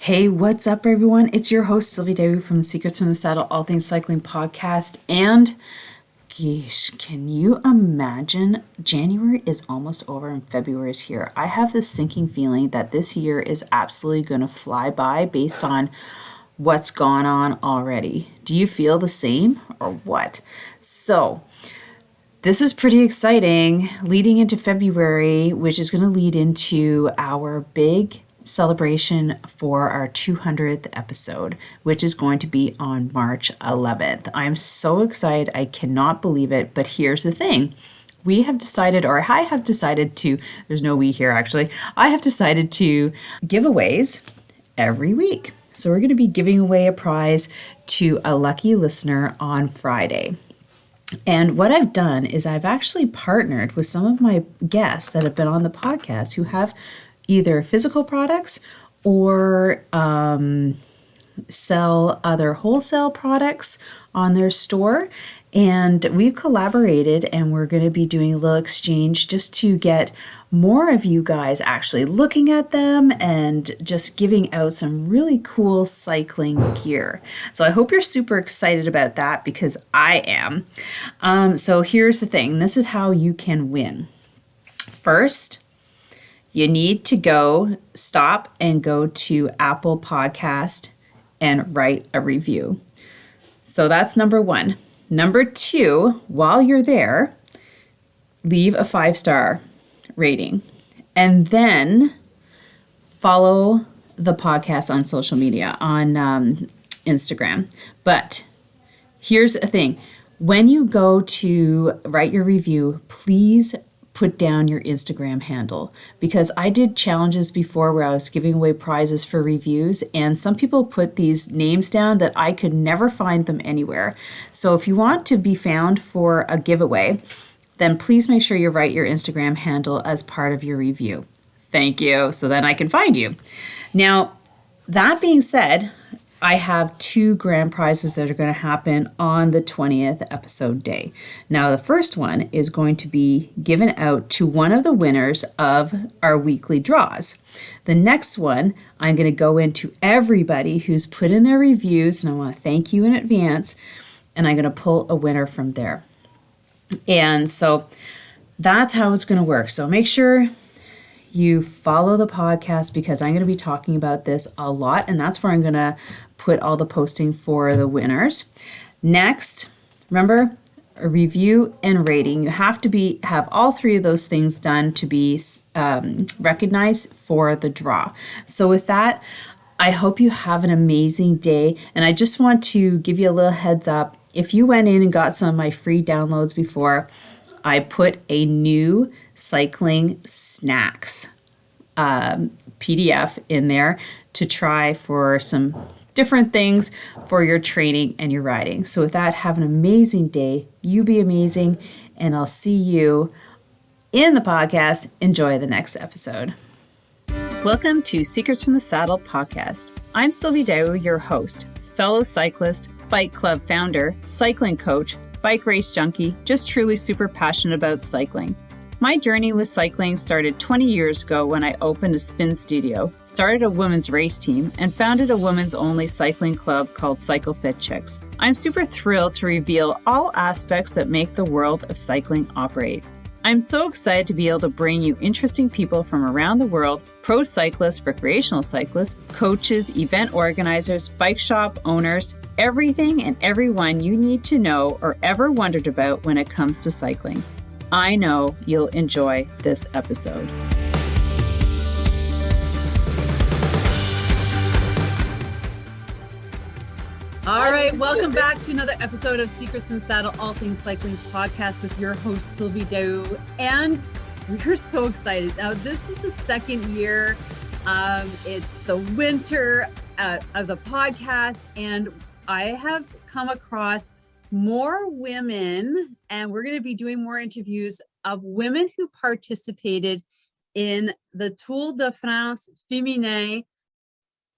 Hey, what's up, everyone? It's your host, Sylvie from the Secrets from the Saddle, All Things Cycling podcast. And geez, can you imagine? January is almost over and February is here. I have this sinking feeling that this year is absolutely going to fly by based on what's gone on already. Do you feel the same or what? So, this is pretty exciting leading into February, which is going to lead into our big celebration for our 200th episode, which is going to be on March 11th. I'm so excited. I cannot believe it. But here's the thing. We have decided, or I have decided to, there's no we here actually, I have decided to giveaways every week. So we're going to be giving away a prize to a lucky listener on Friday. And what I've done is I've actually partnered with some of my guests that have been on the podcast who have either physical products or sell other wholesale products on their store. And we've collaborated and we're going to be doing a little exchange just to get more of you guys actually looking at them and just giving out some really cool cycling gear. So I hope you're super excited about that because I am. So here's the thing. This is how you can win. First, you need to stop and go to Apple Podcast and write a review. So that's number one. Number two, while you're there, leave a 5-star rating and then follow the podcast on social media on Instagram. But here's the thing. When you go to write your review, please put down your Instagram handle, because I did challenges before where I was giving away prizes for reviews and some people put these names down that I could never find them anywhere. So if you want to be found for a giveaway, then please make sure you write your Instagram handle as part of your review. Thank you. So then I can find you. Now, that being said, I have 2 grand prizes that are going to happen on the 20th episode day. Now, the first one is going to be given out to one of the winners of our weekly draws. The next one, I'm going to go into everybody who's put in their reviews, and I want to thank you in advance, and I'm going to pull a winner from there. And so that's how it's going to work. So make sure you follow the podcast because I'm going to be talking about this a lot, and that's where I'm going to put all the posting for the winners. Next, remember, a review and rating. You have to have all 3 of those things done to be recognized for the draw. So with that, I hope you have an amazing day. And I just want to give you a little heads up. If you went in and got some of my free downloads before, I put a new cycling snacks PDF in there to try for some different things for your training and your riding. So with that, have an amazing day. You be amazing, and I'll see you in the podcast. Enjoy the next episode. Welcome to Secrets from the Saddle podcast. I'm Sylvie, your host, fellow cyclist, bike club founder, cycling coach, bike race junkie, just truly super passionate about cycling. My journey with cycling started 20 years ago when I opened a spin studio, started a women's race team, and founded a women's only cycling club called Cycle Fit Chicks. I'm super thrilled to reveal all aspects that make the world of cycling operate. I'm so excited to be able to bring you interesting people from around the world, pro cyclists, recreational cyclists, coaches, event organizers, bike shop owners, everything and everyone you need to know or ever wondered about when it comes to cycling. I know you'll enjoy this episode. All right, welcome back to another episode of Secrets from the Saddle, All Things Cycling podcast with your host, Sylvie Daou. And we're so excited. Now, this is the second year. It's the winter of the podcast, and I have come across more women, and we're going to be doing more interviews of women who participated in the Tour de France Féminin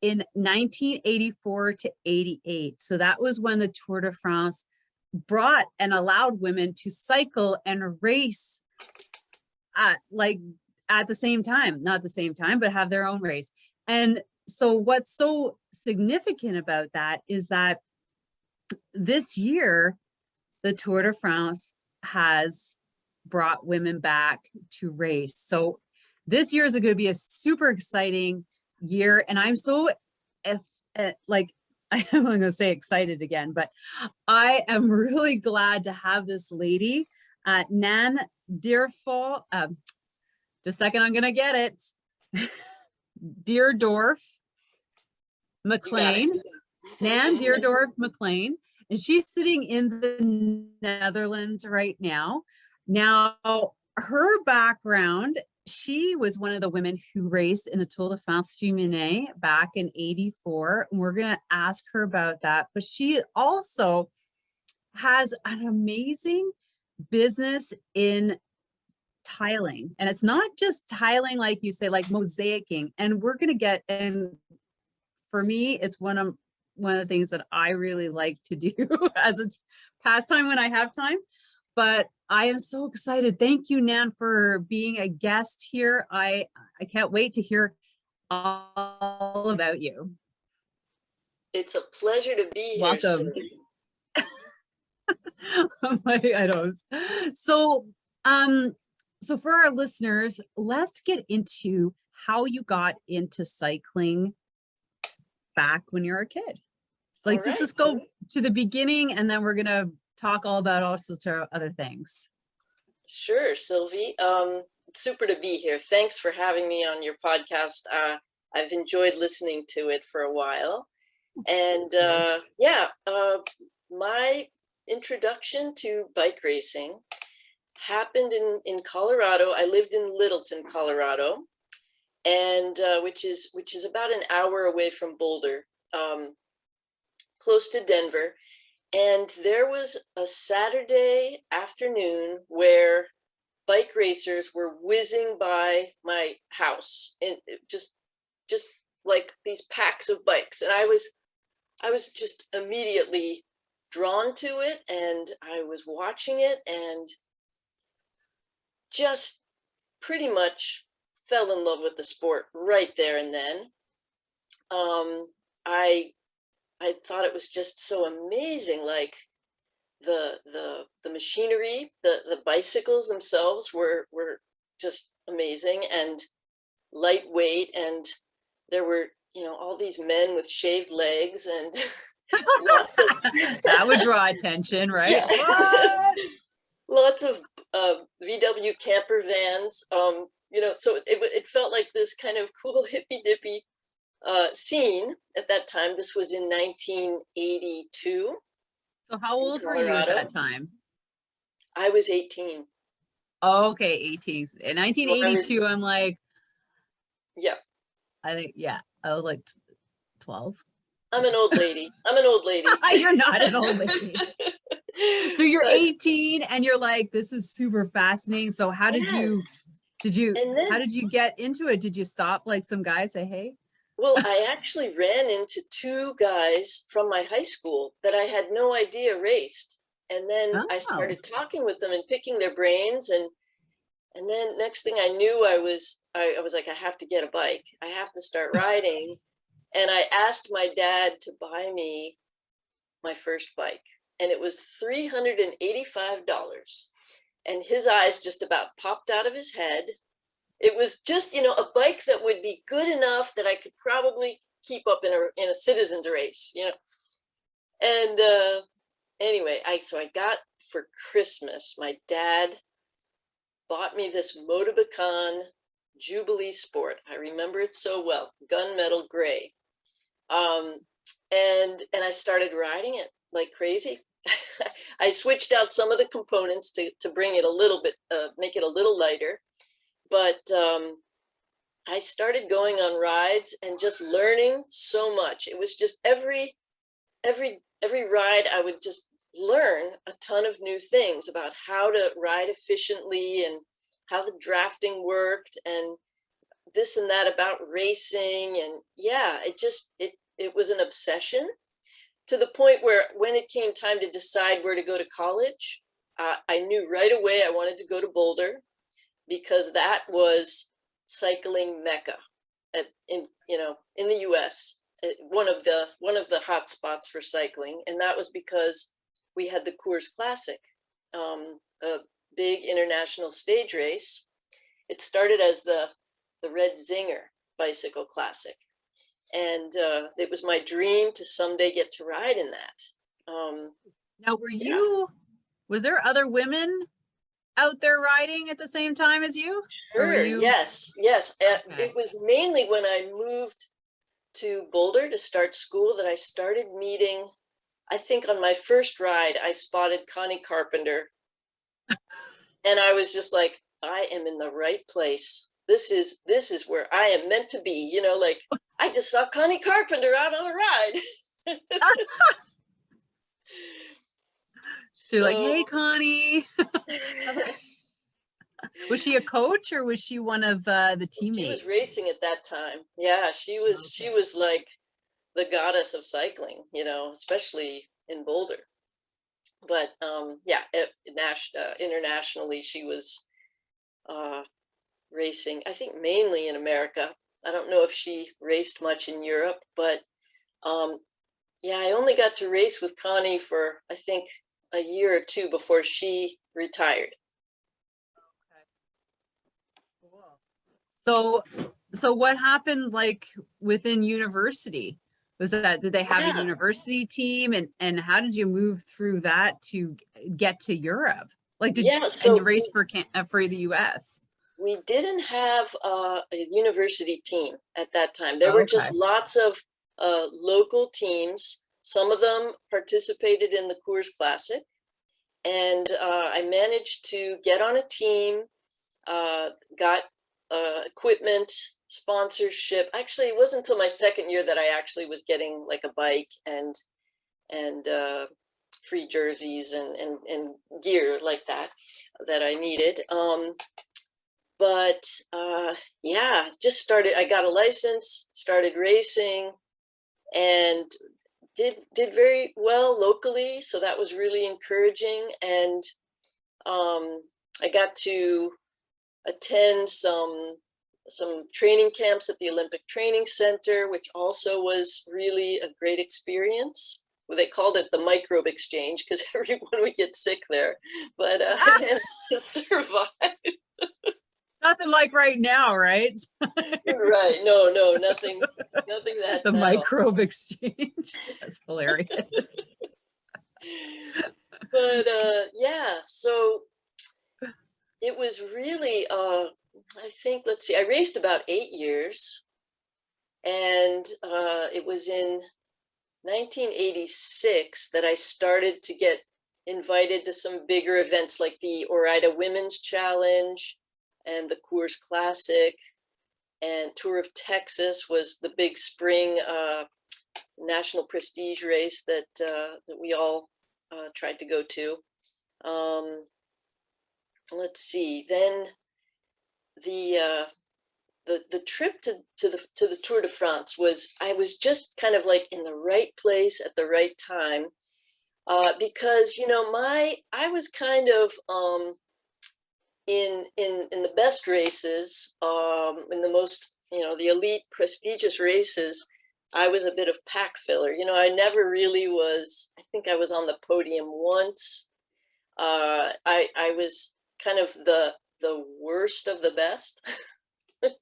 in 1984 to 88. So that was when the Tour de France brought and allowed women to cycle and race at the same time, not the same time, but have their own race. And so what's so significant about that is that this year, the Tour de France has brought women back to race. So this year is going to be a super exciting year. And I'm so like, I'm going to say excited again, but I am really glad to have this lady, Nan Dearorff, just a second, I'm going to get it. Dearorff-McClain, Nan Dearorff-McClain, and she's sitting in the Netherlands right now. Now, her background, she was one of the women who raced in the Tour de France Féminin back in '84. And we're going to ask her about that. But she also has an amazing business in tiling. And it's not just tiling, like you say, like mosaicing. And we're going to get, and for me, it's one of the things that I really like to do as a pastime when I have time. But I am so excited. Thank you, Nan, for being a guest here. I can't wait to hear all about you. It's a pleasure to be here. Welcome. I know. So, so for our listeners, let's get into how you got into cycling back when you were a kid. Like, let's just go to the beginning, and then we're gonna talk all about also other things. Sure, Sylvie. Super to be here. Thanks for having me on your podcast. I've enjoyed listening to it for a while. And my introduction to bike racing happened in Colorado. I lived in Littleton, Colorado, and which is about an hour away from Boulder, close to Denver. And there was a Saturday afternoon where bike racers were whizzing by my house, and just like these packs of bikes. And I was just immediately drawn to it, and I was watching it and just pretty much fell in love with the sport right there and then. I thought it was just so amazing, like the machinery, the bicycles themselves were just amazing and lightweight, and there were, you know, all these men with shaved legs and lots of that would draw attention, right? Yeah. Lots of VW camper vans, you know, so it felt like this kind of cool hippy dippy scene at that time. This was in 1982. So how old were you at that time? I was 18. Oh, okay, 18. In 1982, I'm like, yeah. I think, yeah, I was like 12. I'm an old lady. You're not an old lady. So you're 18 and you're like, this is super fascinating. So how did you get into it? Did you stop like some guys say, hey? Well, I actually ran into two guys from my high school that I had no idea raced. And then I started talking with them and picking their brains. And then next thing I knew, I was like, I have to get a bike. I have to start riding. And I asked my dad to buy me my first bike. And it was $385. And his eyes just about popped out of his head. It was just, you know, a bike that would be good enough that I could probably keep up in a citizen's race, you know. And anyway, so I got for Christmas, my dad bought me this Motobecon Jubilee Sport. I remember it so well, gunmetal gray. And I started riding it like crazy. I switched out some of the components to bring it a little bit, make it a little lighter. But I started going on rides and just learning so much. It was just every ride I would just learn a ton of new things about how to ride efficiently and how the drafting worked and this and that about racing. And yeah, it was an obsession, to the point where when it came time to decide where to go to college, I knew right away I wanted to go to Boulder, because that was cycling mecca. in the US, one of the hot spots for cycling, and that was because we had the Coors Classic, a big international stage race. It started as the Red Zinger Bicycle Classic, and it was my dream to someday get to ride in that. Now, was there other women out there riding at the same time as you? Sure. Yes. Okay. It was mainly when I moved to Boulder to start school that I started meeting. I think on my first ride, I spotted Connie Carpenter, and I was just like, I am in the right place. This is where I am meant to be. Like, I just saw Connie Carpenter out on a ride. So like, hey, Connie. Was she a coach or was she one of the teammates? She was racing at that time. Yeah, she was. Okay. She was like the goddess of cycling, especially in Boulder. But yeah, internationally, she was racing. I think mainly in America. I don't know if she raced much in Europe, but yeah, I only got to race with Connie for, I think, a year or two before she retired. So what happened like within university? Did they have a university team, and how did you move through that to get to Europe? Like, and you race for the US? We didn't have a university team at that time. There were just lots of local teams. Some of them participated in the Coors Classic, and I managed to get on a team, got equipment, sponsorship. Actually, it wasn't until my second year that I actually was getting like a bike and free jerseys and gear like that I needed. But yeah, just started. I got a license, started racing, and did very well locally. So that was really encouraging. And I got to attend some training camps at the Olympic Training Center, which also was really a great experience. Well, they called it the microbe exchange because everyone would get sick there, but I managed to survive. Nothing like right now, right? Right. No, nothing that the microbe exchange. That's hilarious. But yeah, so it was really I think, let's see, I raced about 8 years, and it was in 1986 that I started to get invited to some bigger events like the Orida Women's Challenge and the Coors Classic, and Tour of Texas was the big spring national prestige race that we all tried to go to. Let's see, then the trip to the Tour de France I was just kind of like in the right place at the right time, because I was kind of in the best races, in the most the elite prestigious races, I was a bit of pack filler. I never really was. I think I was on the podium once. I was kind of the worst of the best. Come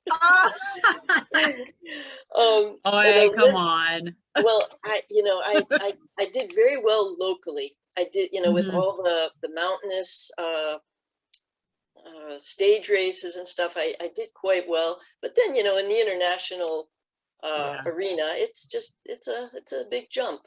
on. Well, I did very well locally. I did, with all the mountainous stage races and stuff, I did quite well. But then, in the international arena, it's a big jump.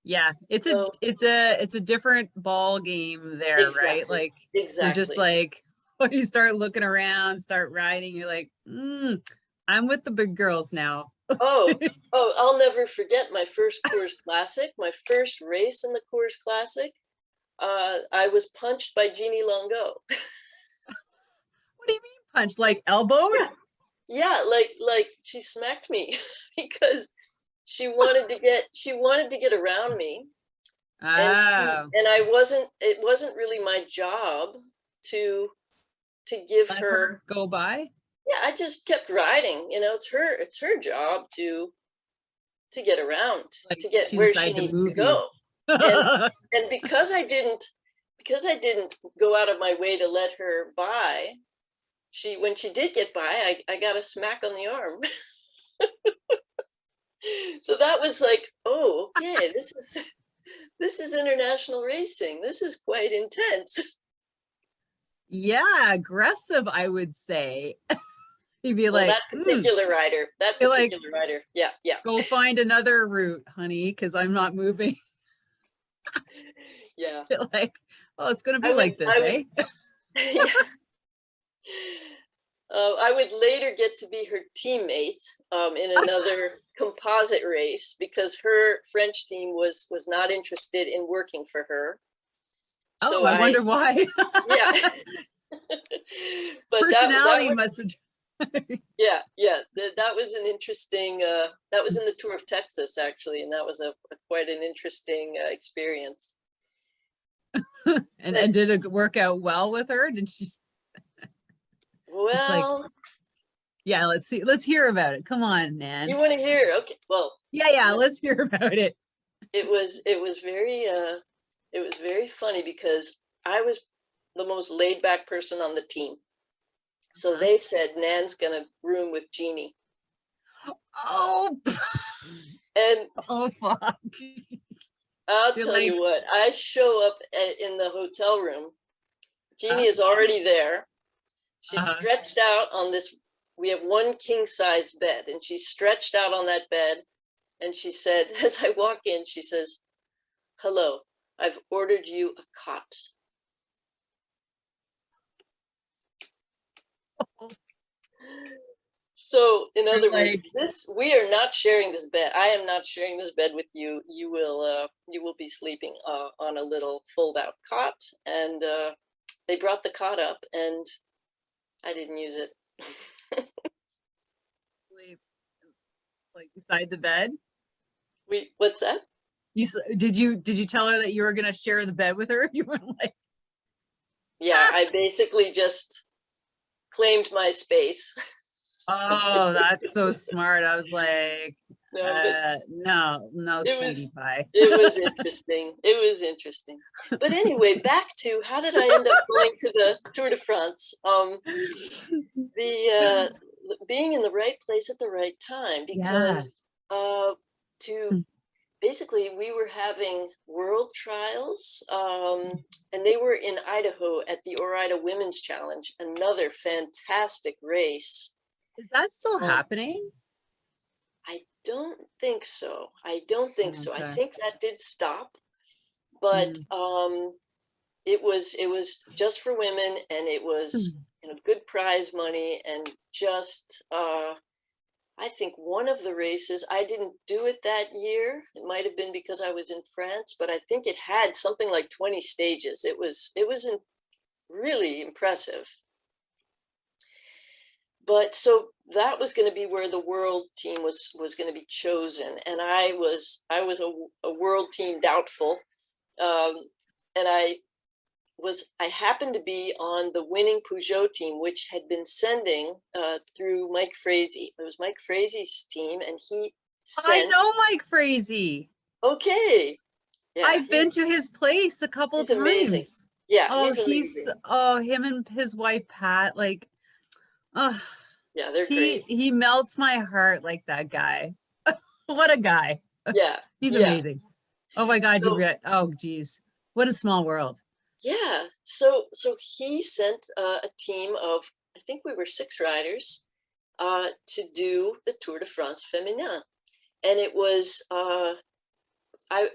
Yeah, it's a different ball game there, exactly. Right? Like, exactly. You're just like, when you start looking around, start riding, you're like, I'm with the big girls now. oh, I'll never forget my first Coors Classic, my first race in the Coors Classic. I was punched by Jeannie Longo. What do you mean punched? Like elbowed? Yeah, like she smacked me because she wanted to get around me. And it wasn't really my job to give her go by. yeah, I just kept riding. You know, it's her job to get around, Like to get she where she decided to needs to move you. go. And because I didn't go out of my way to let her by, when she did get by, I got a smack on the arm. So that was like, oh, okay, this is international racing. This is quite intense. Yeah, aggressive, I would say. You'd be Well, like, that particular rider, yeah, yeah. go find another route, honey, because I'm not moving. Yeah. Like, oh, it's gonna be like this, eh? Yeah. I would later get to be her teammate in another composite race because her French team was not interested in working for her. Oh, So I wonder why. yeah. But Personality that must have. yeah, that was an interesting. That was in the Tour of Texas actually, and that was a quite an interesting experience. And did it work out well with her? Did she? Well, like, yeah, let's see. Let's hear about it. Come on, Nan. You want to hear? Okay. Well. Yeah, let's hear about it. It was very funny because I was the most laid back person on the team. So they said Nan's gonna room with Jeannie. Oh. And oh fuck. I'll tell you what, I show up in the hotel room. Jeannie is already there. She's stretched out on this. We have one king size bed, and she's stretched out on that bed. And she said, as I walk in, she says, "Hello, I've ordered you a cot." So, in other words, we are not sharing this bed. I am not sharing this bed with you. You will be sleeping on a little fold-out cot. And they brought the cot up, and I didn't use it. Like beside the bed? What's that? Did you tell her that you were gonna share the bed with her? You were like, yeah, I basically just claimed my space. Oh, that's so smart. I was like, no, sweetie pie. It was interesting. It was interesting. But anyway, back to how did I end up going to the Tour de France? Being in the right place at the right time, because basically we were having world trials, and they were in Idaho at the Ore-Ida Women's Challenge, another fantastic race. Is that still happening? I don't think so. I don't think so. I think that did stop, but it was just for women, and it was good prize money, and just I think one of the races, I didn't do it that year. It might have been because I was in France, but I think it had something like 20 stages. It was really impressive. But so that was going to be where the world team was going to be chosen, and I was a world team doubtful, and I happened to be on the winning Peugeot team, which had been sending through Mike Frazee. It was Mike Frazee's team, and he sent. I know Mike Frazee. Okay. Yeah, I've been to his place a couple times. Amazing. Yeah. Oh, he's him and his wife Pat, like, oh yeah, they're great. He melts my heart, like that guy. What a guy. Yeah. He's amazing. Oh my God, oh geez. What a small world. Yeah. So he sent a team of, I think we were 6 riders to do the Tour de France Féminin. And it was I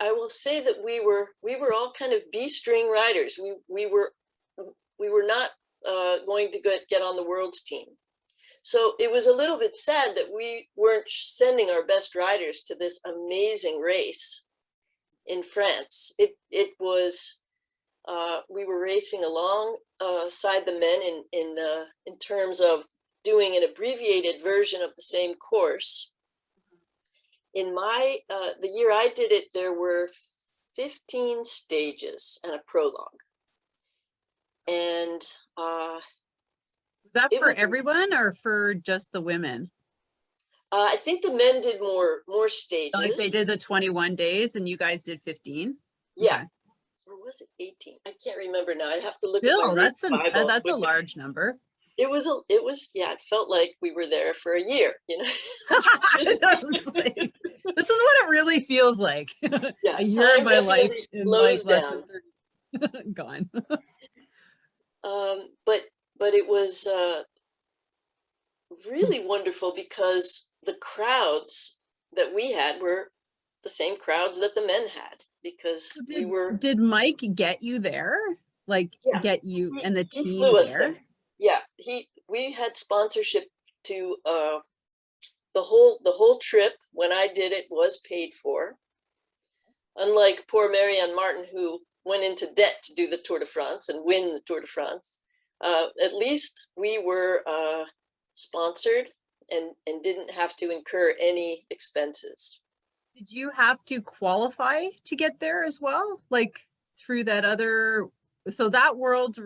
will say that we were all kind of B-string riders. We were not going to get on the world's team. So it was a little bit sad that we weren't sending our best riders to this amazing race in France. It was we were racing alongside the men in terms of doing an abbreviated version of the same course. In my the year I did it, there were 15 stages and a prologue. And that it for was, everyone or for just the women? I think the men did more Like they stages. did the 21 days and you guys did 15? Yeah. Okay. Or was it 18? I can't remember now. I'd have to look at my Bill, race Bible. that's a large number. Yeah, it felt like we were there for a year, you know. Like, this is what it really feels like. Yeah, A year of my life definitely in slows like less down. than 30 gone. But it was really wonderful because the crowds that we had were the same crowds that the men had, because we were, Did Mike get you there? Like yeah, get you and the he team flew us there? there. Yeah, we had sponsorship to the whole trip. When I did it, was paid for. Unlike poor Marianne Martin, who went into debt to do the Tour de France and win the Tour de France, at least we were sponsored and didn't have to incur any expenses. Did you have to qualify to get there as well? Like through that other, so that world's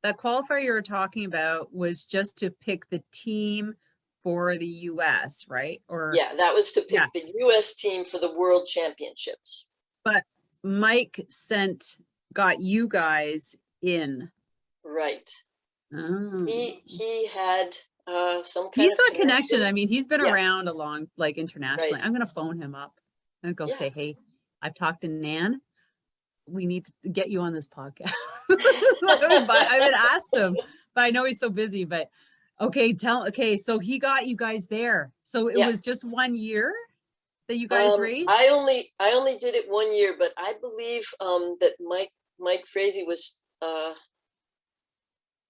that qualifier you were talking about was just to pick the team for the US, right? Or yeah, that was to pick the US team for the World Championships. But Mike got you guys in. Right. Oh. He had some kind He's of got connection. I mean, he's been yeah. around along like internationally. Right. I'm gonna phone him up and go say, hey, I've talked to Nan. We need to get you on this podcast. I would ask him, but I know he's so busy. But okay, so he got you guys there. So it was just 1 year that you guys raced? I only did it 1 year, but I believe that Mike Frazee was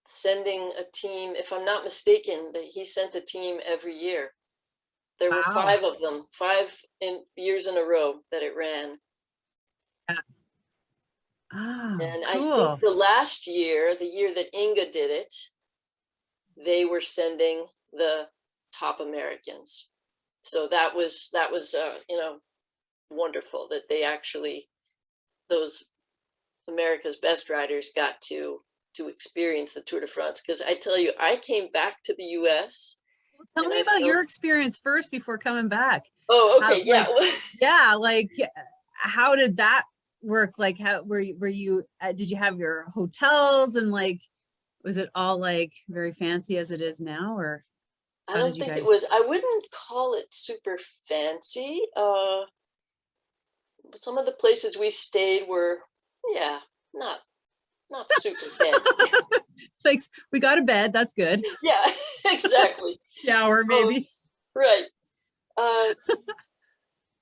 sending a team, if I'm not mistaken, that he sent a team every year. There were 5 of them, 5 years in a row that it ran. And cool. I think the last year, the year that Inga did it, they were sending the top Americans. So that was wonderful that they actually, those America's best riders got to experience the Tour de France. Because I tell you, I came back to the US. Tell me about your experience first before coming back. Oh, okay. Like how did that work? Like how were you did you have your hotels and like was it all like very fancy as it is now, or I don't think it was. I wouldn't call it super fancy. Some of the places we stayed were not super fancy. Like we got a bed, that's good. Yeah, exactly. Shower maybe. Right.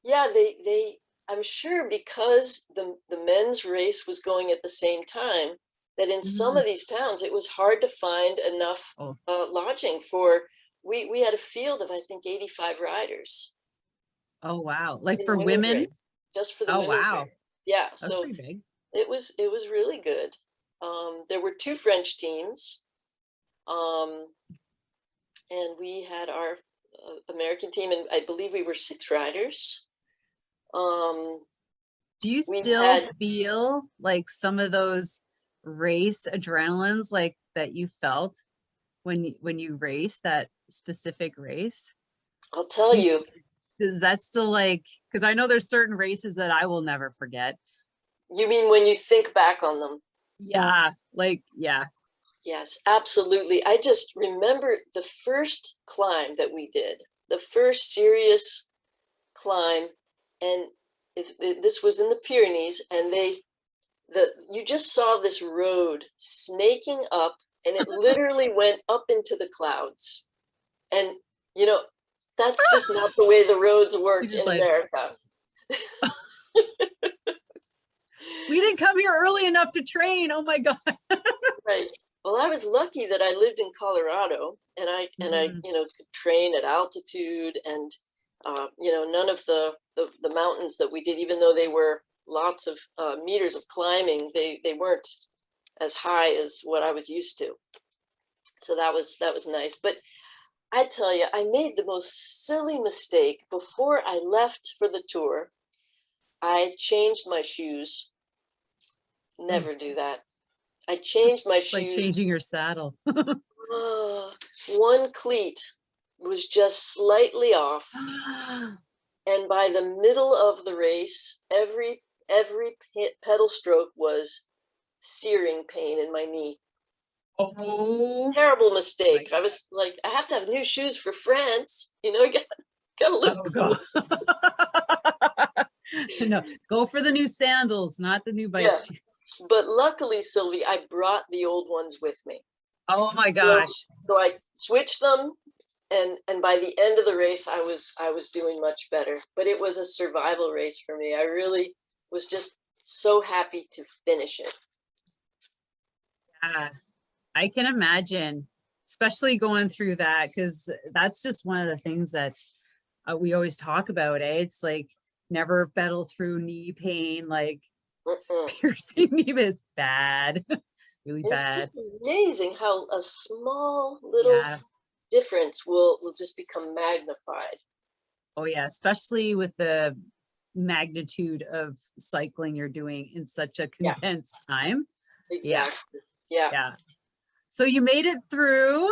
Yeah, they I'm sure because the men's race was going at the same time, that in some of these towns it was hard to find enough lodging for. We had a field of I think 85 riders. Oh wow! Like for women, race, just for the women's wow, race. Yeah, that's so pretty big. it was really good. There were 2 French teams, and we had our American team, and I believe we were 6 riders. Do you still feel like some of those race adrenalines like that you felt when you race that specific race? I'll tell you. Is that still like, because I know there's certain races that I will never forget. You mean when you think back on them? Yeah, like, yeah. Yes, absolutely. I just remember the first climb that we did, the first serious climb, and this was in the Pyrenees, and you just saw this road snaking up, and it literally went up into the clouds. And that's just not the way the roads work in America. We didn't come here early enough to train. Oh my God. Right. Well, I was lucky that I lived in Colorado, and I could train at altitude, and none of the mountains that we did, even though they were lots of meters of climbing, they weren't as high as what I was used to. So that was nice. But I tell you, I made the most silly mistake before I left for the tour. I changed my shoes. Never do that. I changed my shoes. Like changing your saddle. One cleat was just slightly off. And by the middle of the race, every pedal stroke was searing pain in my knee. Oh, terrible mistake. I was like, I have to have new shoes for France. You know, gotta look cool. No, go for the new sandals, not the new bike shoes. But luckily, Sylvie, I brought the old ones with me. Oh my gosh. So I switched them, and by the end of the race, I was doing much better. But it was a survival race for me. I really was just so happy to finish it. Yeah, I can imagine, especially going through that, because that's just one of the things that we always talk about, eh? It's like never battle through knee pain, like piercing knee is bad, really bad. It's just amazing how a small little difference will just become magnified. Oh yeah, especially with the magnitude of cycling you're doing in such a condensed time. Exactly. Yeah. So you made it through.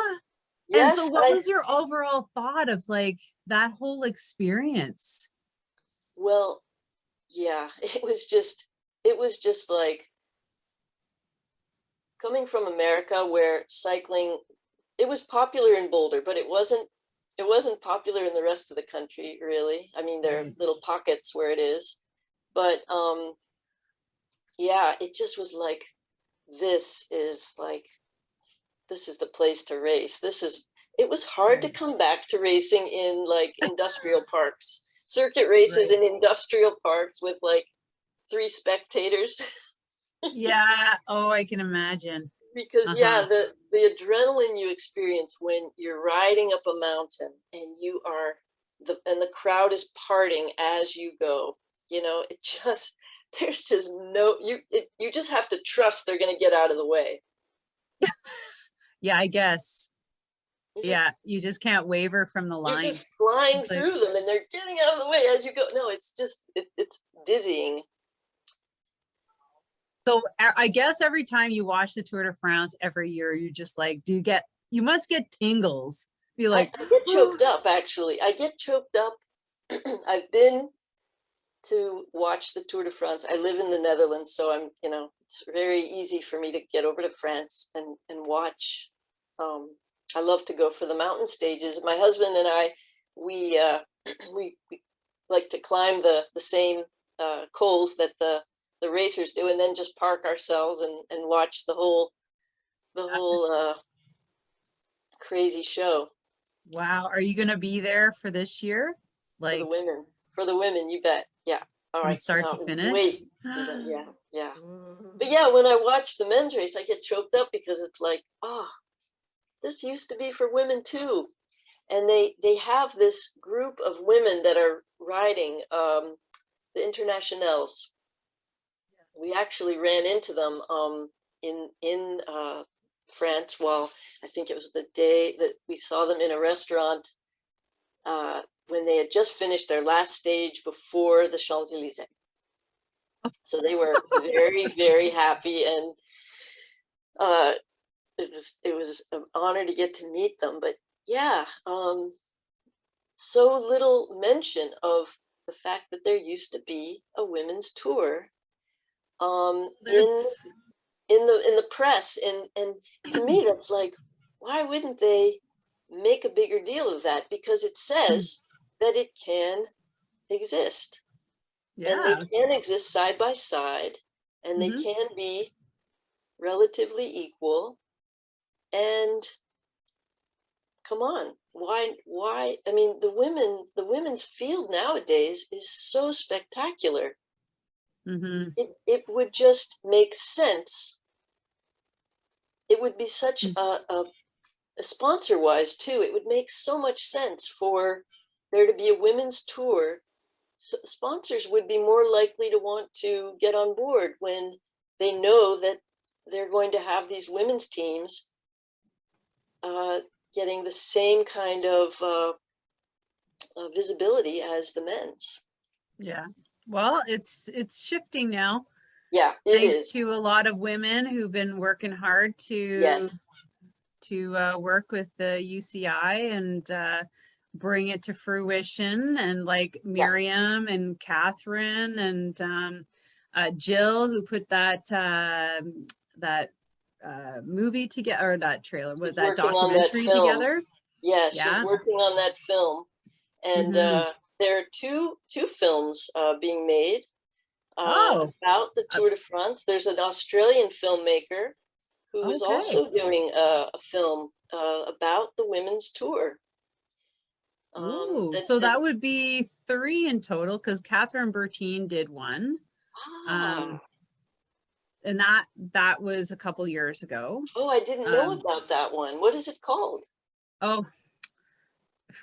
Yes. And so what was your overall thought of like that whole experience? Well, yeah, it was just like coming from America, where cycling, it was popular in Boulder, but it wasn't popular in the rest of the country, really. I mean, there are little pockets where it is, but yeah, it just was like, this is the place to race. It was hard to come back to racing in like industrial parks, circuit races in industrial parks with like 3 spectators. Yeah. Oh, I can imagine. Because the adrenaline you experience when you're riding up a mountain and the crowd is parting as you go, you know, there's just no, you just have to trust they're going to get out of the way. Yeah, I guess. You just can't waver from the line. You're just flying through them and they're getting out of the way as you go. No, it's just, it's dizzying. So I guess every time you watch the Tour de France every year, you just like, you must get tingles. Be like, I get choked up, actually. I get choked up. I've been to watch the Tour de France. I live in the Netherlands, so it's very easy for me to get over to France and watch. I love to go for the mountain stages. My husband and I, we like to climb the same cols that the racers do, and then just park ourselves and watch the whole crazy show. Wow. Are you going to be there for this year? Like for the women, you bet. Yeah. All right. Start to finish. Wait. Yeah. But yeah, when I watch the men's race, I get choked up because it's like, oh, this used to be for women too. And they have this group of women that are riding the Internationals. We actually ran into them in France. Well, I think it was the day that we saw them in a restaurant when they had just finished their last stage before the Champs-Élysées. So they were very, very happy, and it was an honor to get to meet them. But yeah, so little mention of the fact that there used to be a women's tour in the press, and to me that's like, why wouldn't they make a bigger deal of that? Because it says that it can exist, and they can exist side by side, and they can be relatively equal. And come on, why? I mean, the women's field nowadays is so spectacular. It would just make sense. It would be such a sponsor wise too. It would make so much sense for there to be a women's tour. So sponsors would be more likely to want to get on board when they know that they're going to have these women's teams getting the same kind of visibility as the men's. Yeah. Well, it's shifting now. Yeah, thanks to a lot of women who've been working hard to to work with the UCI and bring it to fruition, and like Miriam and Catherine and Jill, who put that movie together, or that trailer with that documentary together. Yeah, she's working on that film, and there are two films being made about the Tour de France. There's an Australian filmmaker who is also doing a film about the women's tour. So that would be 3 in total, because Catherine Bertine did one. And that was a couple years ago. Oh, I didn't know about that one. What is it called? Oh,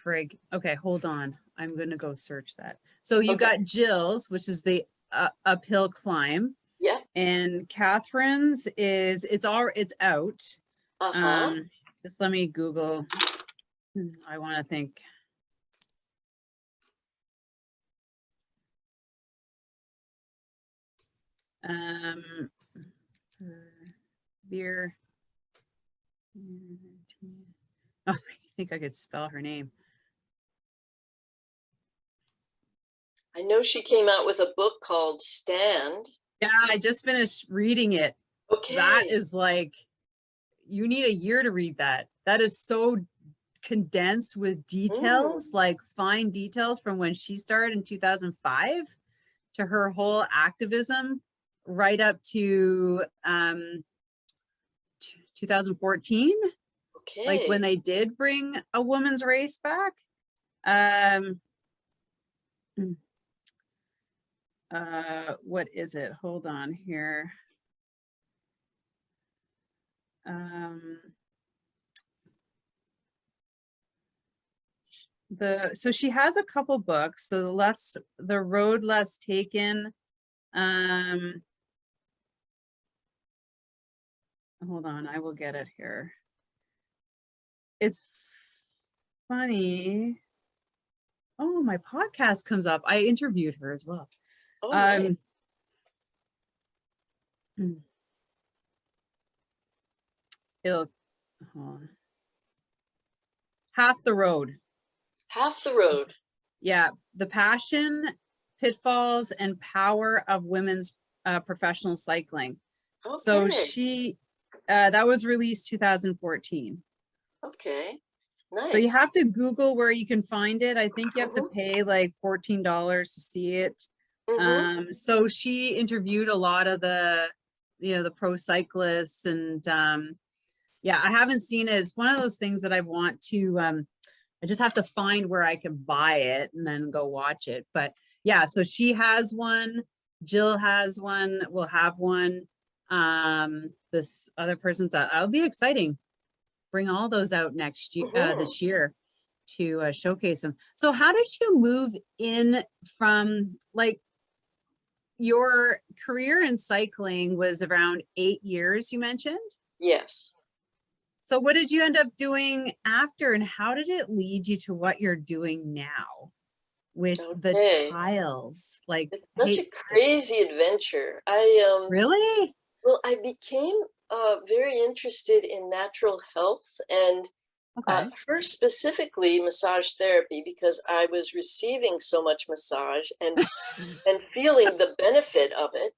frig. Okay, hold on. I'm gonna go search that. So you got Jill's, which is the uphill climb. Yeah. And Catherine's is it's out. Just let me Google. I want to think. Beer. Oh, I think I could spell her name. I know she came out with a book called Stand. Yeah, I just finished reading it. Okay. That is like, you need a year to read that. That is so condensed with details, like fine details from when she started in 2005 to her whole activism right up to 2014. Okay. Like when they did bring a women's race back. What is it? Hold on here. So she has a couple books. So the Road Less Taken. Hold on, I will get it here. It's funny. Oh, my podcast comes up. I interviewed her as well. Oh, nice. Hold on. Half the Road. Half the Road. Yeah, the passion, pitfalls, and power of women's professional cycling. Okay. So she, that was released 2014. Okay, nice. So you have to Google where you can find it. I think you have to pay like $14 to see it. So she interviewed a lot of the, the pro cyclists, and yeah, I haven't seen it. It's one of those things that I want to, I just have to find where I can buy it and then go watch it. But yeah, so she has one, Jill has one, we'll have one. This other person's out. That'll be exciting. Bring all those out next year, this year, to showcase them. So how did you move in from, like, your career in cycling was around 8 years, you mentioned? Yes. So what did you end up doing after, and how did it lead you to what you're doing now with the tiles? Like, it's such a crazy adventure. Really? Well, I became very interested in natural health, and first specifically massage therapy, because I was receiving so much massage and feeling the benefit of it.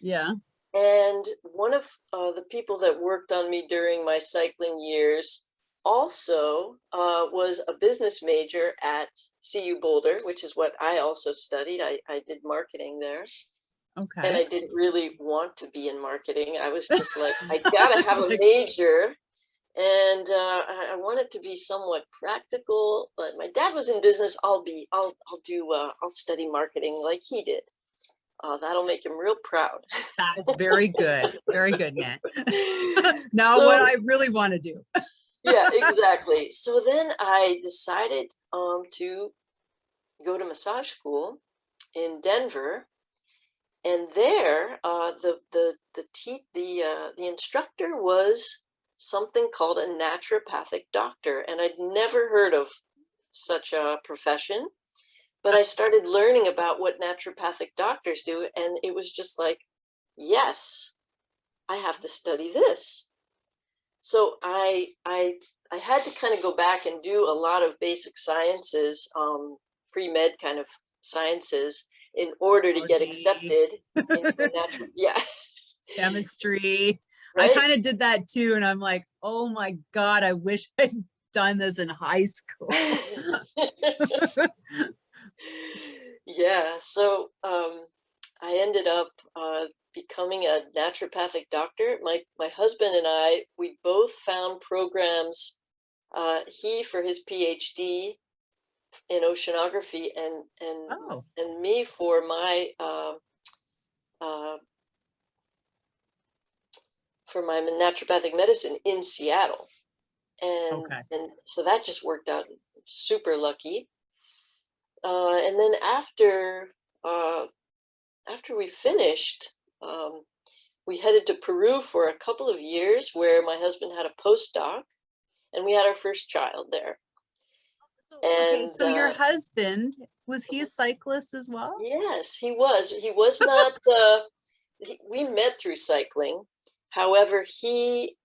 Yeah. And one of the people that worked on me during my cycling years also was a business major at CU Boulder, which is what I also studied. I did marketing there. Okay. And I didn't really want to be in marketing. I was just like, I gotta have a major. And I wanted to be somewhat practical, but my dad was in business. I'll study marketing like he did. That'll make him real proud. That's very good. Very good, Nan. Now what I really want to do. Yeah, exactly. So then I decided to go to massage school in Denver. And there, the instructor was something called a naturopathic doctor, and I'd never heard of such a profession. But I started learning about what naturopathic doctors do, and it was just like, yes, I have to study this. So I had to kind of go back and do a lot of basic sciences, pre-med kind of sciences, in order to get accepted into a natural, yeah. Chemistry. Right? I kind of did that too. And I'm like, oh my God, I wish I'd done this in high school. Yeah. So I ended up becoming a naturopathic doctor. My husband and I, we both found programs, he for his PhD in oceanography, and me for my naturopathic medicine in Seattle. And so that just worked out super lucky. And then after we finished, we headed to Peru for a couple of years, where my husband had a postdoc, and we had our first child there. And so your husband, was he a cyclist as well? Yes, he was. He was not. We met through cycling. However, he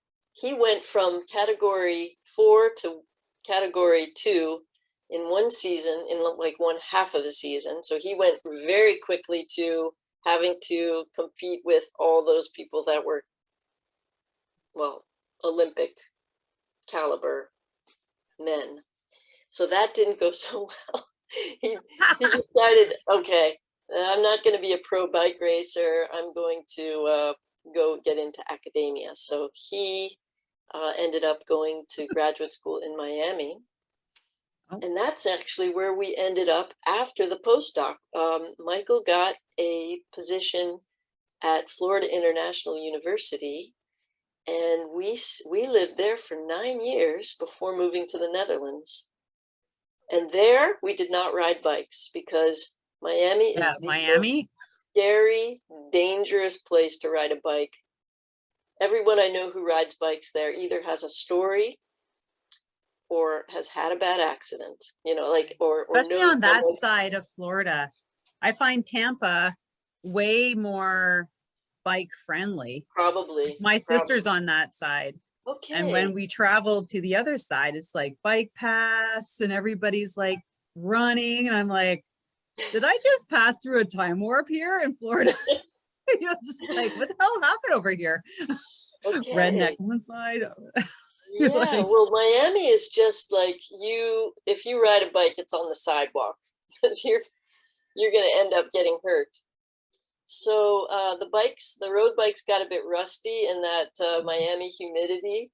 went from category 4 to category 2 in one season, in like one half of the season. So he went very quickly to having to compete with all those people that were, well, Olympic caliber men. So that didn't go so well. He decided, okay, I'm not going to be a pro bike racer. I'm going to go get into academia. So he ended up going to graduate school in Miami. And that's actually where we ended up after the postdoc. Michael got a position at Florida International University, and we lived there for 9 years before moving to the Netherlands. And there we did not ride bikes, because Miami is the scary, dangerous place to ride a bike. Everyone I know who rides bikes there either has a story or has had a bad accident, you know, like, or especially on that side of Florida. I find Tampa way more bike friendly. Probably. My sister's on that side. Okay. And when we traveled to the other side, it's like bike paths and everybody's like running. And I'm like, did I just pass through a time warp here in Florida? You're just like, what the hell happened over here? Okay. Redneck one side. Yeah, like, well, Miami is just like, if you ride a bike, it's on the sidewalk, because you're going to end up getting hurt. So the road bikes got a bit rusty in that Miami humidity.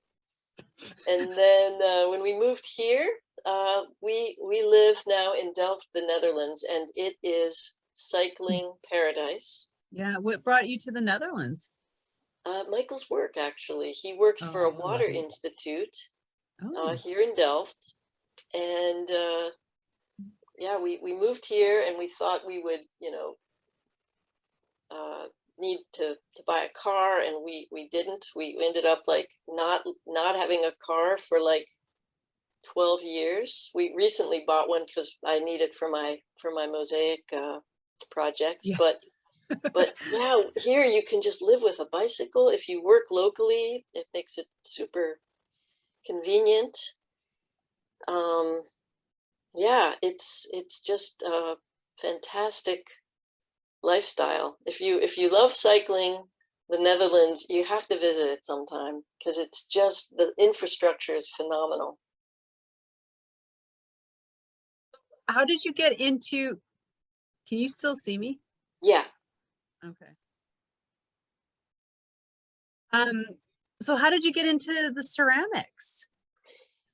And then when we moved here, we live now in Delft, the Netherlands, and it is cycling paradise. Yeah, what brought you to the Netherlands? Michael's work, actually. He works for a water institute here in Delft. And yeah, we moved here, and we thought we would, you know, need to buy a car, and we didn't. We ended up like not having a car for like 12 years. We recently bought one because I need it for my Mosaic projects. Yeah. But yeah, here you can just live with a bicycle. If you work locally, it makes it super convenient. Yeah, it's just a fantastic lifestyle. If you love cycling, the Netherlands, you have to visit it sometime, because it's just, the infrastructure is phenomenal. How did you get into, can you still see me? Yeah. Okay. So how did you get into the ceramics?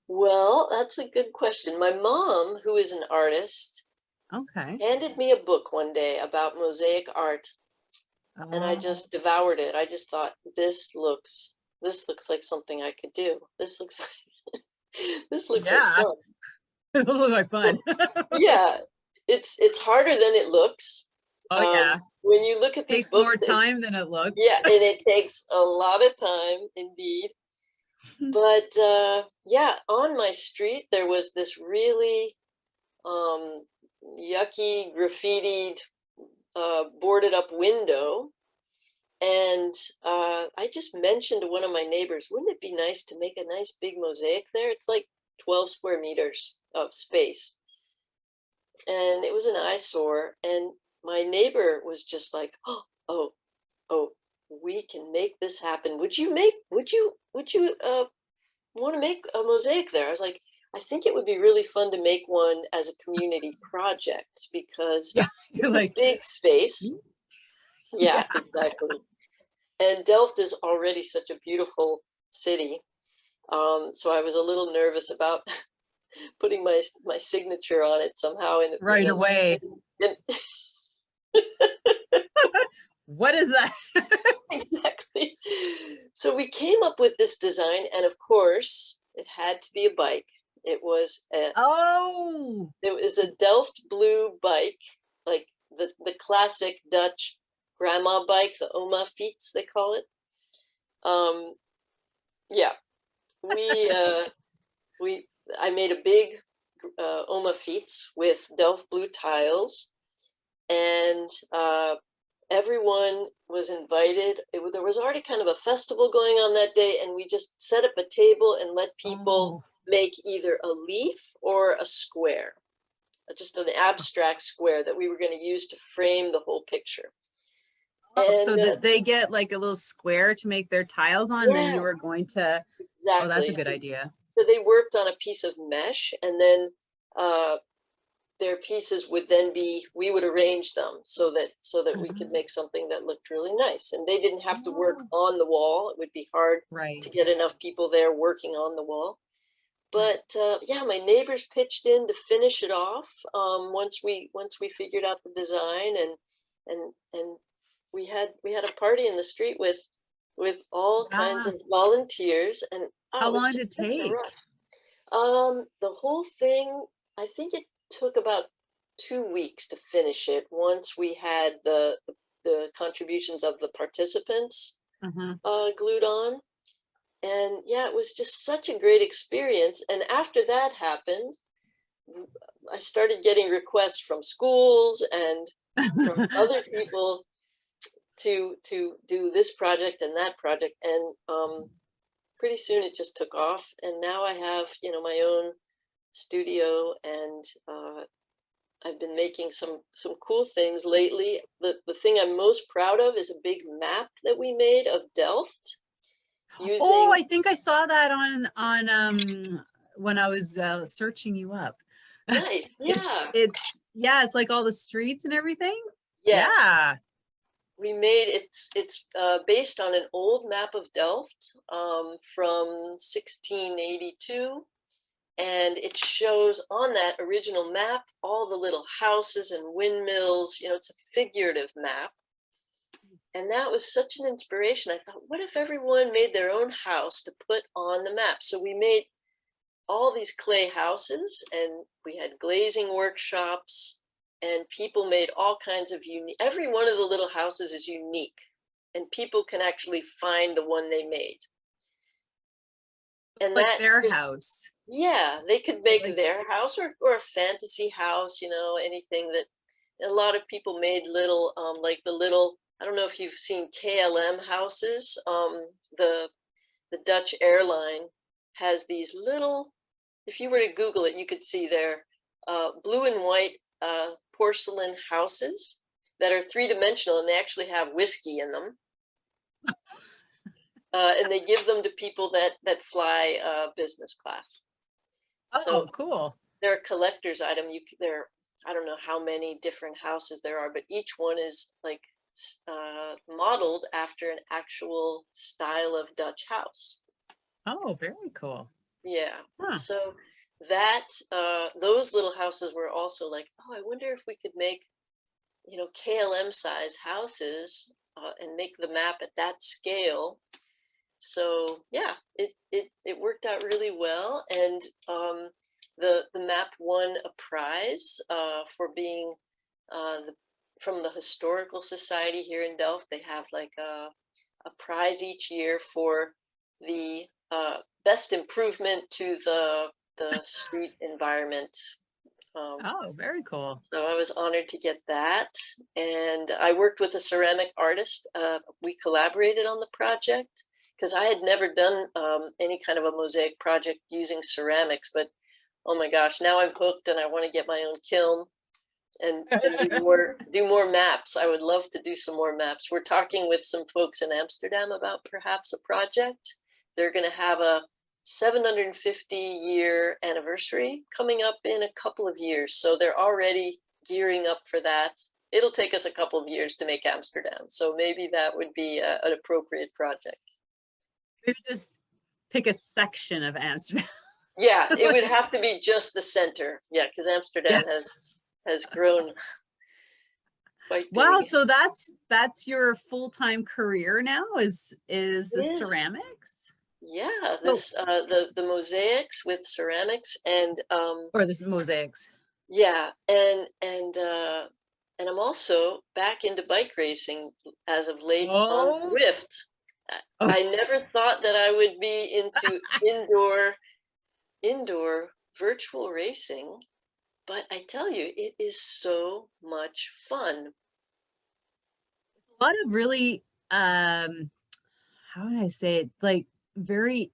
Well, that's a good question. My mom, who is an artist, handed me a book one day about mosaic art, and I just devoured it. I just thought, this looks like something I could do. This looks like like fun. It looks like fun. Yeah, it's harder than it looks. Oh yeah. When you look at these books, it takes more time than it looks. Yeah, and it takes a lot of time, indeed. But yeah, on my street there was this really yucky, graffitied, boarded up window, And I just mentioned to one of my neighbors, wouldn't it be nice to make a nice big mosaic there? It's like 12 square meters of space. And it was an eyesore. And my neighbor was just like, oh, we can make this happen. Would you want to make a mosaic there? I was like, I think it would be really fun to make one as a community project because Yeah, you're it's like, a big space. Yeah, yeah. exactly. And Delft is already such a beautiful city. So I was a little nervous about putting my signature on it somehow. Right away. What is that? Exactly. So we came up with this design, and of course, it had to be a bike. It was a Delft blue bike, like the classic Dutch grandma bike, the oma fiets they call it. Yeah, I made a big oma fiets with Delft blue tiles, and everyone was invited. There was already kind of a festival going on that day, and we just set up a table and let people make either a leaf or a square, just an abstract square that we were going to use to frame the whole picture. And so that they get like a little square to make their tiles on, then you were going to, exactly. Oh, that's a good idea. So they worked on a piece of mesh, and then their pieces would then be, we would arrange them so that we could make something that looked really nice. And they didn't have to work on the wall. It would be hard to get enough people there working on the wall. But yeah, my neighbors pitched in to finish it off once we figured out the design, and we had a party in the street with all kinds of volunteers. And how long did it take? The whole thing, I think it took about 2 weeks to finish it once we had the contributions of the participants glued on. And yeah, it was just such a great experience. And after that happened, I started getting requests from schools and from other people to do this project and that project. And pretty soon it just took off. And now I have, my own studio, and I've been making some cool things lately. The thing I'm most proud of is a big map that we made of Delft. I think I saw that on when I was searching you up. Nice. Yeah. It's like all the streets and everything. Yes. Yeah. We made it's based on an old map of Delft from 1682. And it shows on that original map all the little houses and windmills. It's a figurative map. And that was such an inspiration. I thought, what if everyone made their own house to put on the map? So we made all these clay houses, and we had glazing workshops, and people made all kinds of unique, every one of the little houses is unique, and people can actually find the one they made. And like their house. Yeah, they could make their house or a fantasy house, anything that a lot of people made little, like the little, I don't know if you've seen KLM houses. The Dutch airline has these little, if you were to Google it, you could see their blue and white porcelain houses that are three-dimensional, and they actually have whiskey in them. And they give them to people that fly business class. So cool. They're a collector's item. I don't know how many different houses there are, but each one is like modeled after an actual style of Dutch house. Oh, very cool. Yeah. So that those little houses were also like, oh, I wonder if we could make, KLM size houses and make the map at that scale. So yeah, it worked out really well, and the map won a prize for being from the Historical Society here in Delft. They have like a prize each year for the best improvement to the street environment Oh, very cool. So I was honored to get that. And I worked with a ceramic artist. We collaborated on the project because I had never done any kind of a mosaic project using ceramics, but oh my gosh, now I'm hooked and I want to get my own kiln and do more maps. I would love to do some more maps. We're talking with some folks in Amsterdam about perhaps a project. They're going to have a 750-year anniversary coming up in a couple of years. So they're already gearing up for that. It'll take us a couple of years to make Amsterdam. So maybe that would be an appropriate project. Maybe just pick a section of Amsterdam. Yeah, it would have to be just the center. Yeah, because Amsterdam has grown quite big. Wow, so that's your full-time career now is the ceramics? Yeah, this the mosaics with ceramics and or the mosaics. Yeah, and I'm also back into bike racing as of late on Zwift. I never thought that I would be into indoor virtual racing, but I tell you, it is so much fun. A lot of really how would I say it, like very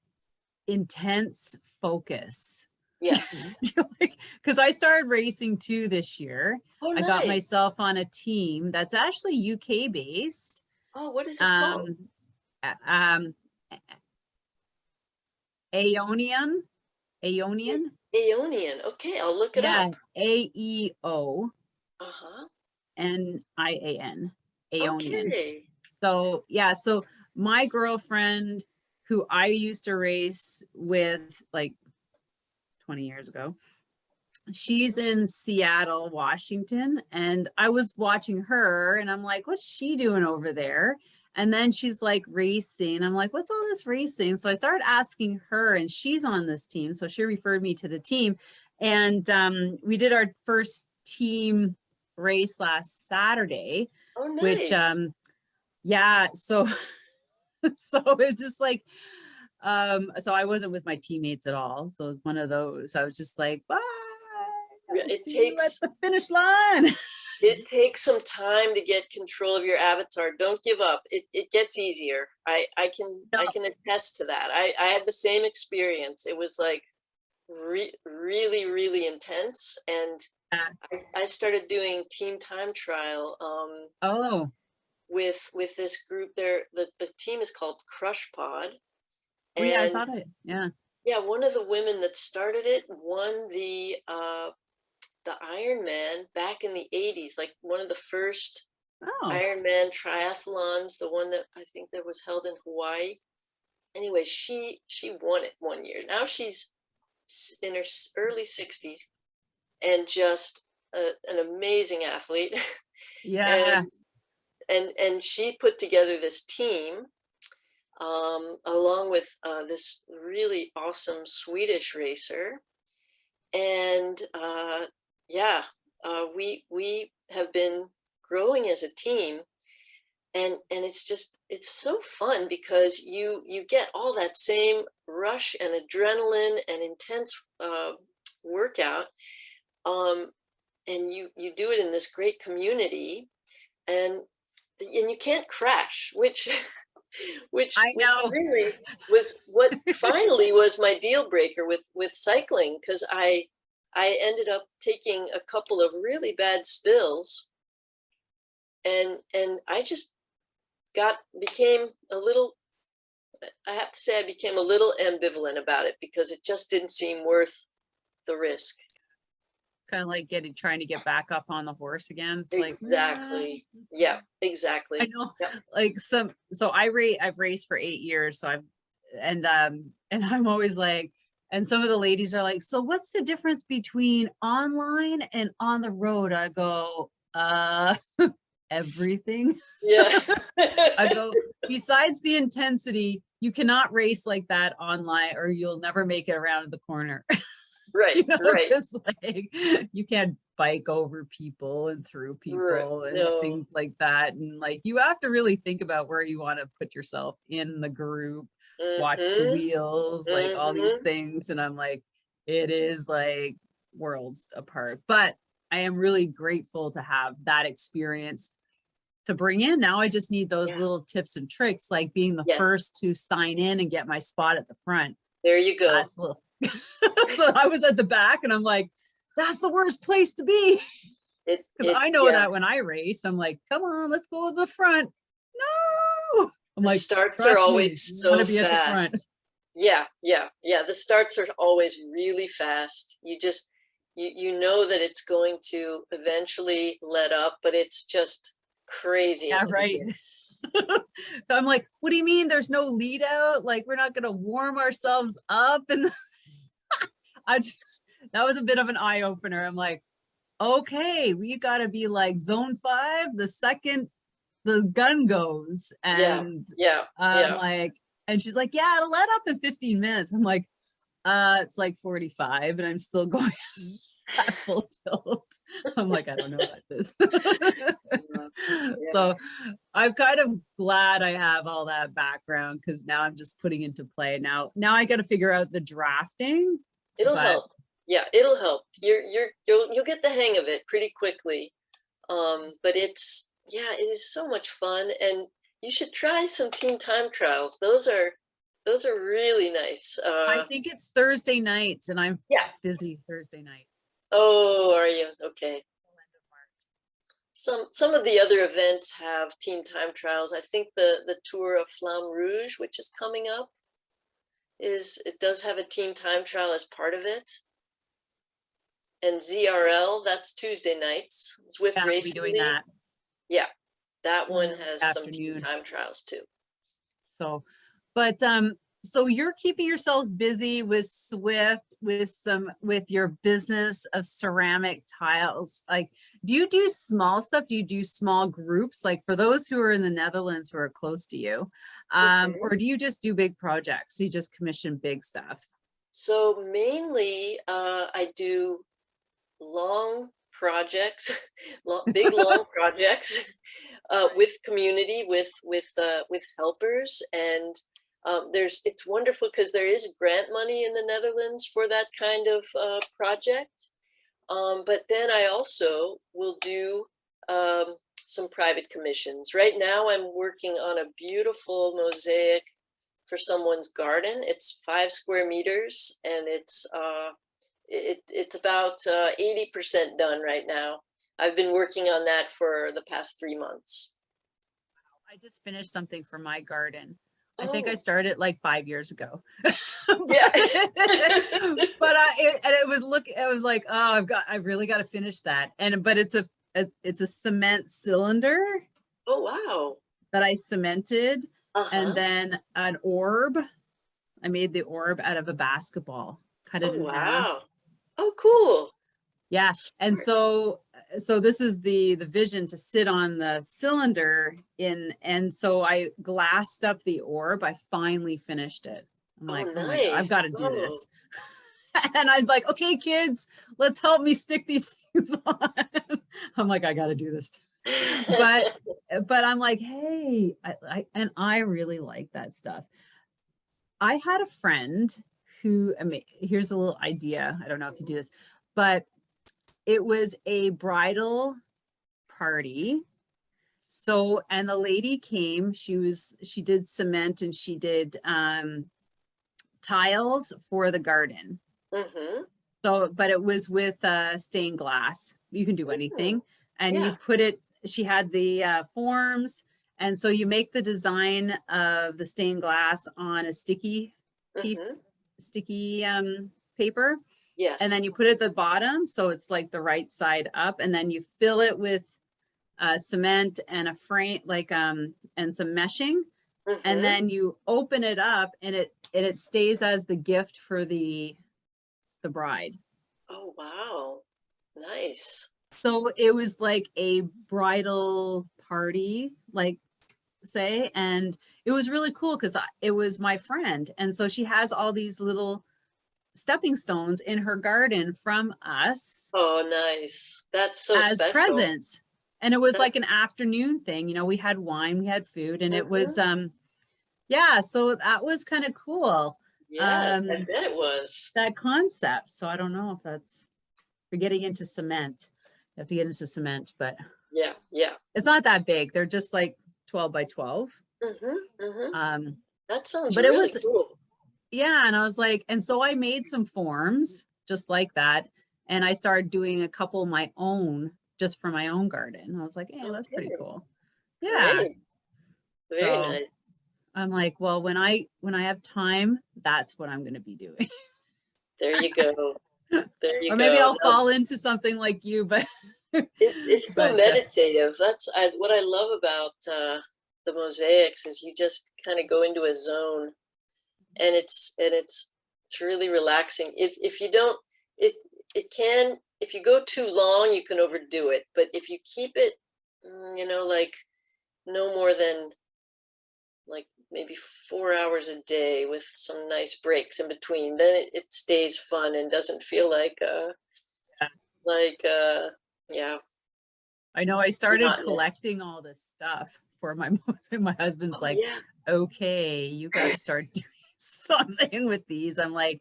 intense focus. Yes. Because I started racing too this year. Oh, nice. I got myself on a team that's actually UK based. Oh, what is it called? Aeonian. Okay, I'll look it up. AEO. NIAN. Aeonian. Okay. So yeah, so my girlfriend who I used to race with like 20 years ago, she's in Seattle, Washington, and I was watching her and I'm like, what's she doing over there? And then she's like racing. I'm like, what's all this racing? So I started asking her and she's on this team. So she referred me to the team. And we did our first team race last Saturday, which, yeah, so, so it's just like, so I wasn't with my teammates at all. So it was one of those, I was just like, bye. It takes at the finish line. It takes some time to get control of your avatar. Don't give up. It gets easier. I can attest to that. I had the same experience. It was like really intense. And I started doing team time trial with this group there. The team is called Crush Pod. And yeah, I thought it. Yeah, one of the women that started it won the Ironman back in the 80s, like one of the first Ironman triathlons, the one that I think that was held in Hawaii. Anyway, she won it one year. Now she's in her early 60s and just an amazing athlete. Yeah. and she put together this team along with this really awesome Swedish racer. And yeah, we have been growing as a team, and it's so fun because you get all that same rush and adrenaline and intense workout, and you do it in this great community, and you can't crash, which I know really was what finally was my deal breaker with cycling, because I ended up taking a couple of really bad spills, and I just became a little, I have to say, I became a little ambivalent about it because it just didn't seem worth the risk. Kind of like trying to get back up on the horse again. It's exactly. Like, yeah, exactly. I know. Yep. Like so I've raced for 8 years. So and I'm always like, and some of the ladies are like, so what's the difference between online and on the road? I go, everything. Yeah. I go, besides the intensity, you cannot race like that online or you'll never make it around the corner. Right, right. It's like you can't bike over people and through people and things like that. And like you have to really think about where you want to put yourself in the group, watch the wheels, like all these things. And I'm like, it is like worlds apart. But I am really grateful to have that experience to bring in. Now I just need those little tips and tricks, like being the first to sign in and get my spot at the front. There you go. That's a little so I was at the back and I'm like, that's the worst place to be. Because I know that when I race, I'm like, come on, let's go to the front. No. I'm like, starts are always so fast. Yeah. The starts are always really fast. You just, you know that it's going to eventually let up, but it's just crazy. Yeah, right. I'm like, what do you mean there's no lead out? Like, we're not going to warm ourselves up? And that was a bit of an eye opener. I'm like, okay, we got to be like zone 5 the second the gun goes. And like, and she's like, yeah, it'll let up in 15 minutes. I'm like, it's like 45 and I'm still going at full tilt. I'm like, I don't know about this. So I'm kind of glad I have all that background, because now I'm just putting into play. Now I got to figure out the drafting. It'll help. Yeah, it'll help. You'll get the hang of it pretty quickly. But it is so much fun, and you should try some team time trials. Those are really nice. I think it's Thursday nights, and I'm busy Thursday nights. Oh, are you? Okay. Some of the other events have team time trials. I think the Tour of Flamme Rouge, which is coming up, it does have a team time trial as part of it. And ZRL, that's Tuesday nights. Zwift Racing doing that. Yeah, that one has some team time trials too. So, but so you're keeping yourselves busy with Zwift, with your business of ceramic tiles. Like, do you do small stuff? Do you do small groups? Like, for those who are in the Netherlands who are close to you, or do you just do big projects? So you just commission big stuff? So mainly, I do long projects, big long projects with community, with helpers, and it's wonderful because there is grant money in the Netherlands for that kind of project. But then I also will do some private commissions. Right now I'm working on a beautiful mosaic for someone's garden. It's 5 square meters, and it's about 80% done right now. I've been working on that for the past 3 months. Wow, I just finished something for my garden. I think I started like 5 years ago. But it was like, oh, I've really got to finish that. But it's a cement cylinder. Oh, wow. That I cemented. And then an orb. I made the orb out of a basketball. Cut it in half. Oh, cool. Yeah. And so this is the vision, to sit on the cylinder and so I glassed up the orb. I finally finished it. I'm like, oh my God, I've got to do this. And I was like, okay, kids, let's help me stick these things on. I'm like, I got to do this. But I'm like, hey, I really like that stuff. I had a friend who, I mean, here's a little idea. I don't know if you do this, but it was a bridal party. So, and the lady came, she did cement and she did tiles for the garden. So, but it was with stained glass. You can do anything. And you put it, she had the forms. And so you make the design of the stained glass on a sticky piece, sticky paper. Yes. And then you put it at the bottom, so it's like the right side up, and then you fill it with cement and a frame, like and some meshing, and then you open it up, and it stays as the gift for the bride. Oh wow, nice. So it was like a bridal party, like say, and it was really cool because it was my friend, and so she has all these little stepping stones in her garden from us. Oh, nice. That's so as special. Presents. And it was like an afternoon thing, you know, we had wine, we had food, and it was yeah, so that was kind of cool. Yes, I bet it was. That concept. So I don't know if that's for getting into cement. You have to get into cement, but yeah, yeah. It's not that big. They're just like 12 by 12. That sounds but really it was cool. Yeah, and I was like, and so I made some forms just like that, and I started doing a couple of my own just for my own garden. I was like, hey, that's pretty cool. Yeah. Great. Very nice. I'm like, well, when I have time, that's what I'm going to be doing. There you go. There you go. Or maybe I'll fall into something like you, but it's so meditative. That's what I love about the mosaics is you just kind of go into a zone, and it's really relaxing. If you don't, it can, if you go too long, you can overdo it. But if you keep it, like no more than like maybe 4 hours a day with some nice breaks in between, then it stays fun and doesn't feel like yeah. I know I started collecting all this stuff for my husband's like, yeah. Okay, you got to start doing something with these. I'm like,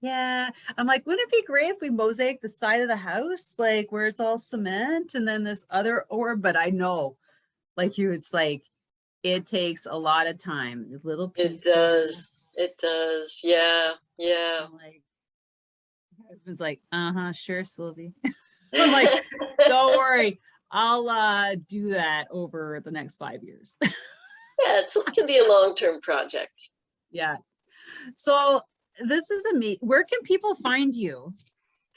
yeah. I'm like, wouldn't it be great if we mosaic the side of the house, like where it's all cement and then this other but I know, like you, it's like, it takes a lot of time. Little pieces. It does. Yeah. Yeah. I'm like, my husband's like, sure, Sylvie. I'm like, don't worry. I'll do that over the next 5 years. Yeah, it can be a long-term project. Yeah. So this is where can people find you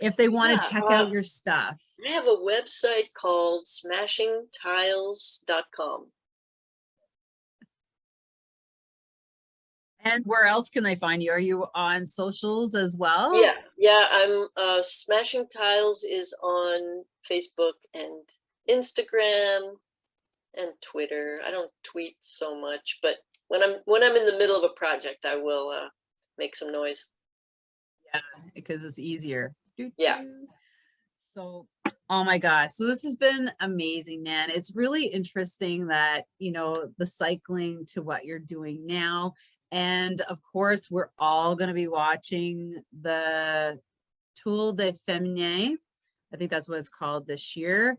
if they want to check out your stuff? I have a website called smashingtiles.com. And where else can they find you? Are you on socials as well? Yeah, I'm Smashing Tiles is on Facebook and Instagram and Twitter. I don't tweet so much, but when I'm in the middle of a project, I will make some noise. Yeah, because it's easier. Yeah. So, oh my gosh. So this has been amazing, Nan. It's really interesting that, the cycling to what you're doing now. And of course, we're all going to be watching the Tour de Féminin. I think that's what it's called this year.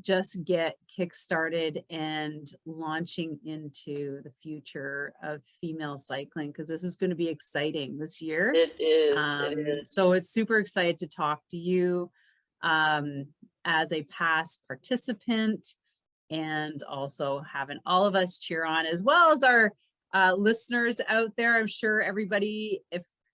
Just get kickstarted and launching into the future of female cycling, because this is going to be exciting this year. It is. So it's super excited to talk to you as a past participant, and also having all of us cheer on, as well as our listeners out there. I'm sure everybody,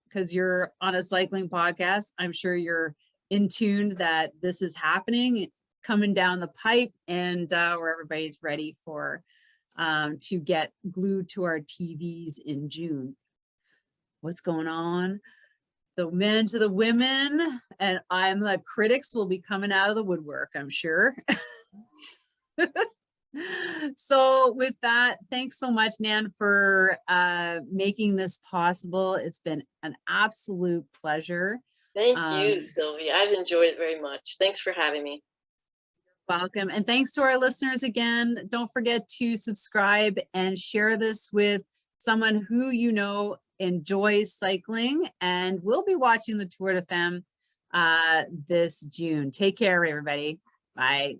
because you're on a cycling podcast, I'm sure you're in tune that this is happening, coming down the pipe, and where everybody's ready for to get glued to our TVs in June. What's going on? The men to the women, and the critics will be coming out of the woodwork, I'm sure. So with that, thanks so much, Nan, for making this possible. It's been an absolute pleasure. Thank you, Sylvie. I've enjoyed it very much. Thanks for having me. Welcome. And thanks to our listeners again. Don't forget to subscribe and share this with someone who enjoys cycling, and we'll be watching the Tour de Femme this June. Take care, everybody. Bye.